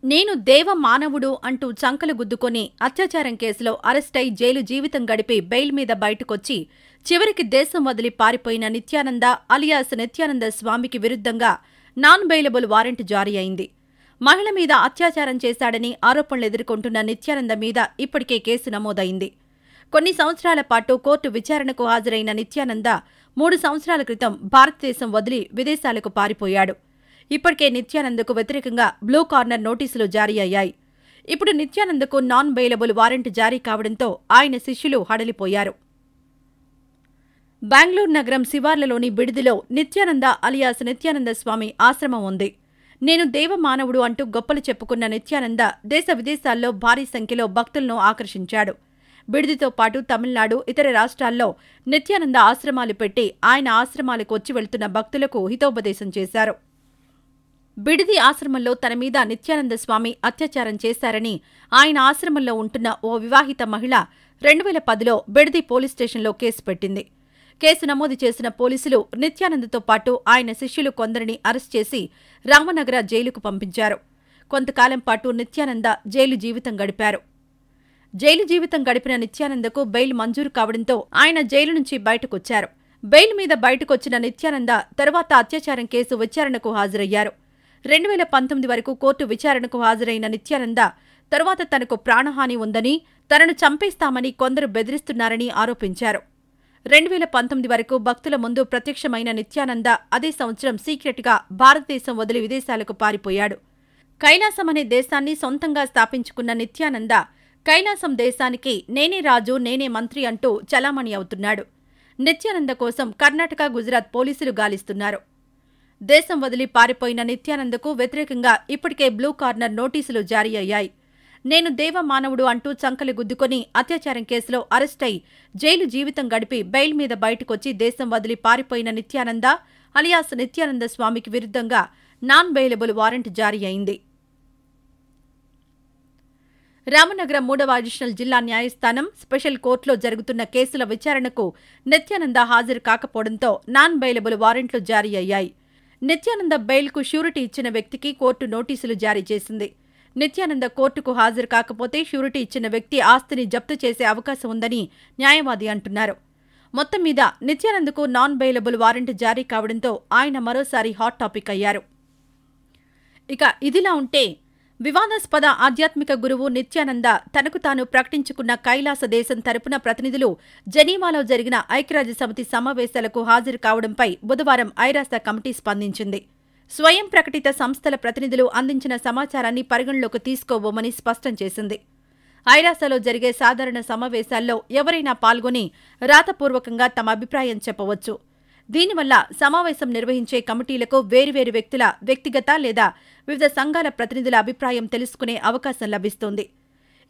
నేను దేవ మానవుడు అంటూ చంకలు గుద్దుకొని అత్యాచారం కేసులో అరెస్టై జైలు జీవితం గడిపి బెయిల్ మీద బయటకొచ్చి చివరికి దేశం వదిలి పారిపోయిన నిత్యానంద అలియాస్ నిత్యానంద స్వామికి విరుద్ధంగా నాన్ బెయిలబుల్ వారెంట్ జారీ అయింది. మహిళ మీద అత్యాచారం చేశాడని ఆరోపణలు ఎదుర్కొంటున్న నిత్యానంద మీద ఇప్పటికే కేసు నమోదైంది. కొన్ని సంవత్సరాల పాటు కోర్టు విచారణకు హాజరైన నిత్యానంద 3 సంవత్సరాల క్రితం భారతదేశం వదిలి విదేశాలకు పారిపోయాడు. ఇప్పటికే నిత్యానందకు వ్యతిరేకంగా బ్లూ కార్నర్ నోటీసులు జారీ అయ్యాయి. ఇప్పుడు నిత్యానందకు నాన్ బెయిలబుల్ వారెంట్ జారీ కావడంతో ఆయన శిష్యులు హడలిపోయారు. బెంగళూరు నగరం శివార్లలోని బిడిదిలో నిత్యానంద అలియాస్ నిత్యానంద స్వామి ఆశ్రమం ఉంది. నేను దేవ మానవుడు అంటూ గొప్పలు చెప్పుకున్న నిత్యానంద దేశ విదేశాల్లో భారీ సంఖ్యలో భక్తులను ఆకర్షించాడు. బిడిదితో పాటు తమిళనాడు, ఇతర రాష్ట్రాల్లో నిత్యానంద ఆశ్రమాలు పెట్టి ఆయన ఆశ్రమాలకు వచ్చి వెళ్తున్న భక్తులకు హితోపదేశం చేశారు. బిడిది ఆశ్రమంలో తన మీద నిత్యానంద స్వామి అత్యాచారం చేశారని ఆయన ఆశ్రమంలో ఉంటున్న ఓ వివాహిత మహిళ 2010లో బిడిది పోలీస్ స్టేషన్లో కేసు పెట్టింది. కేసు నమోదు చేసిన పోలీసులు నిత్యానందతో పాటు ఆయన శిష్యులు కొందరిని అరెస్ట్ చేసి రామనగర జైలుకు పంపించారు. కొంతకాలం పాటు నిత్యానంద జైలు జీవితం గడిపారు. జైలు జీవితం గడిపిన నిత్యానందకు బెయిల్ మంజూరు కావడంతో ఆయన జైలు నుంచి బయటకొచ్చారు. బెయిల్ మీద బయటకొచ్చిన నిత్యానంద తర్వాత అత్యాచారం కేసు విచారణకు హాజరయ్యారు. 2019 వరకు కోర్టు విచారణకు హాజరైన నిత్యానంద తరువాత తనకు ప్రాణహాని ఉందని, తనను చంపేస్తామని కొందరు బెదిరిస్తున్నారని ఆరోపించారు. 2019 వరకు భక్తుల ముందు ప్రత్యక్షమైన నిత్యానంద అదే సంవత్సరం సీక్రెట్గా భారతదేశం వదిలి విదేశాలకు పారిపోయాడు. కైలాసం అనే దేశాన్ని సొంతంగా స్థాపించుకున్న నిత్యానంద కైలాసం దేశానికి నేనే రాజు, నేనే మంత్రి అంటూ చలామణి అవుతున్నాడు. నిత్యానంద కోసం కర్ణాటక, గుజరాత్ పోలీసులు గాలిస్తున్నారు. దేశం వదిలి పారిపోయిన నిత్యానందకు వ్యతిరేకంగా ఇప్పటికే బ్లూ కార్నర్ నోటీసులు జారీ అయ్యాయి. నేను దేవ మానవుడు అంటూ చంకలు గుద్దుకొని అత్యాచారం కేసులో అరెస్టై జైలు జీవితం గడిపి బెయిల్ మీద బయటకొచ్చి దేశం వదిలి పారిపోయిన నిత్యానంద అలియాస్ నిత్యానంద స్వామికి విరుద్ధంగా నాన్ బెయిలబుల్ వారెంట్ జారీ అయింది. రామనగరం 3వ అడిషనల్ జిల్లా న్యాయస్థానం స్పెషల్ కోర్టులో జరుగుతున్న కేసుల విచారణకు నిత్యానంద హాజరు కాకపోవడంతో నాన్ బెయిలబుల్ వారెంట్లు జారీ అయ్యాయి. నిత్యానంద బెయిల్కు ష్యూరిటీ ఇచ్చిన వ్యక్తికి కోర్టు నోటీసులు జారీ చేసింది. నిత్యానంద కోర్టుకు హాజరు కాకపోతే ష్యూరిటీ ఇచ్చిన వ్యక్తి ఆస్తిని జప్తు చేసే అవకాశం ఉందని న్యాయవాది అంటున్నారు. మొత్తం మీద నిత్యానందకు నాన్ బెయిలబుల్ వారెంట్ జారీ కావడంతో ఆయన మరోసారి హాట్ టాపిక్ అయ్యారు. ఇక ఇదిలా ఉంటే వివాదాస్పద ఆధ్యాత్మిక గురువు నిత్యానంద తనకు తాను ప్రకటించుకున్న కైలాస దేశం తరపున ప్రతినిధులు జెనీవాలో జరిగిన ఐక్యరాజ్యసమితి సమావేశాలకు హాజరు కావడంపై బుధవారం ఐరాస కమిటీ స్పందించింది. స్వయం ప్రకటిత సంస్థల ప్రతినిధులు అందించిన సమాచారాన్ని పరిగణలోకి తీసుకోబోమని స్పష్టం చేసింది. ఐరాసలో జరిగే సాధారణ సమావేశాల్లో ఎవరైనా పాల్గొని రాతపూర్వకంగా తమ అభిప్రాయం చెప్పవచ్చు. దీనివల్ల సమావేశం నిర్వహించే కమిటీలకు వేర్వేరు వ్యక్తుల వ్యక్తిగత లేదా వివిధ సంఘాల ప్రతినిధుల అభిప్రాయం తెలుసుకునే అవకాశం లభిస్తుంది.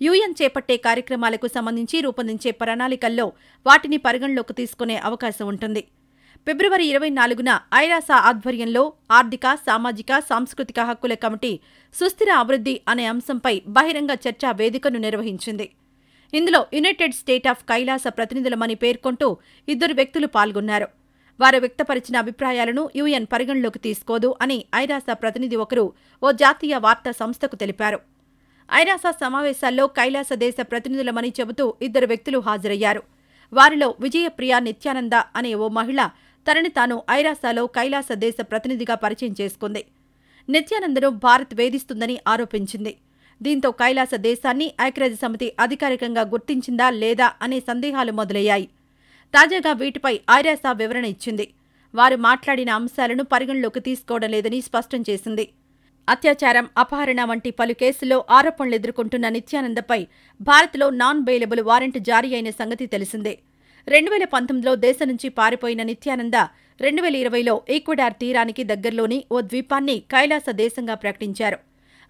యూఎన్ చేపట్టే కార్యక్రమాలకు సంబంధించి రూపొందించే ప్రణాళికల్లో వాటిని పరిగణలోకి తీసుకునే అవకాశం ఉంటుంది. ఫిబ్రవరి 24న ఐరాస ఆధ్వర్యంలో ఆర్థిక, సామాజిక, సాంస్కృతిక హక్కుల కమిటీ సుస్థిర అభివృద్ధి అనే అంశంపై బహిరంగ చర్చా వేదికను నిర్వహించింది. ఇందులో యునైటెడ్ స్టేట్ ఆఫ్ కైలాస ప్రతినిధులమని పేర్కొంటూ 2 వ్యక్తులు పాల్గొన్నారు. వారు వ్యక్తపరిచిన అభిప్రాయాలను యూఎన్ పరిగణలోకి తీసుకోదు అని ఐరాస ప్రతినిధి ఒకరు ఓ జాతీయ వార్తా సంస్థకు తెలిపారు. ఐరాస సమావేశాల్లో కైలాస దేశ ప్రతినిధులమని చెబుతూ 2 వ్యక్తులు హాజరయ్యారు. వారిలో విజయప్రియ నిత్యానంద అనే ఓ మహిళ తనని తాను ఐరాసలో కైలాస దేశ ప్రతినిధిగా పరిచయం చేసుకుంది. నిత్యానందను భారత్ వేధిస్తుందని ఆరోపించింది. దీంతో కైలాస దేశాన్ని ఐక్యరాజ్యసమితి అధికారికంగా గుర్తించిందా లేదా అనే సందేహాలు మొదలయ్యాయి. తాజాగా వీటిపై ఐరాస వివరణ ఇచ్చింది. వారు మాట్లాడిన అంశాలను పరిగణలోకి తీసుకోవడం లేదని స్పష్టం చేసింది. అత్యాచారం, అపహరణ వంటి పలు కేసుల్లో ఆరోపణలు ఎదుర్కొంటున్న నిత్యానందపై భారత్లో నాన్ బెయిలబుల్ వారెంట్ జారీ అయిన సంగతి తెలిసిందే. 2019లో దేశం నుంచి పారిపోయిన నిత్యానంద 2020లో ఈక్వెడార్ తీరానికి దగ్గరలోని ఓ ద్వీపాన్ని కైలాస దేశంగా ప్రకటించారు.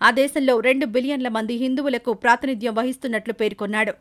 ఆ దేశంలో 2 బిలియన్ల మంది హిందువులకు ప్రాతినిధ్యం వహిస్తున్నట్లు పేర్కొన్నాడు.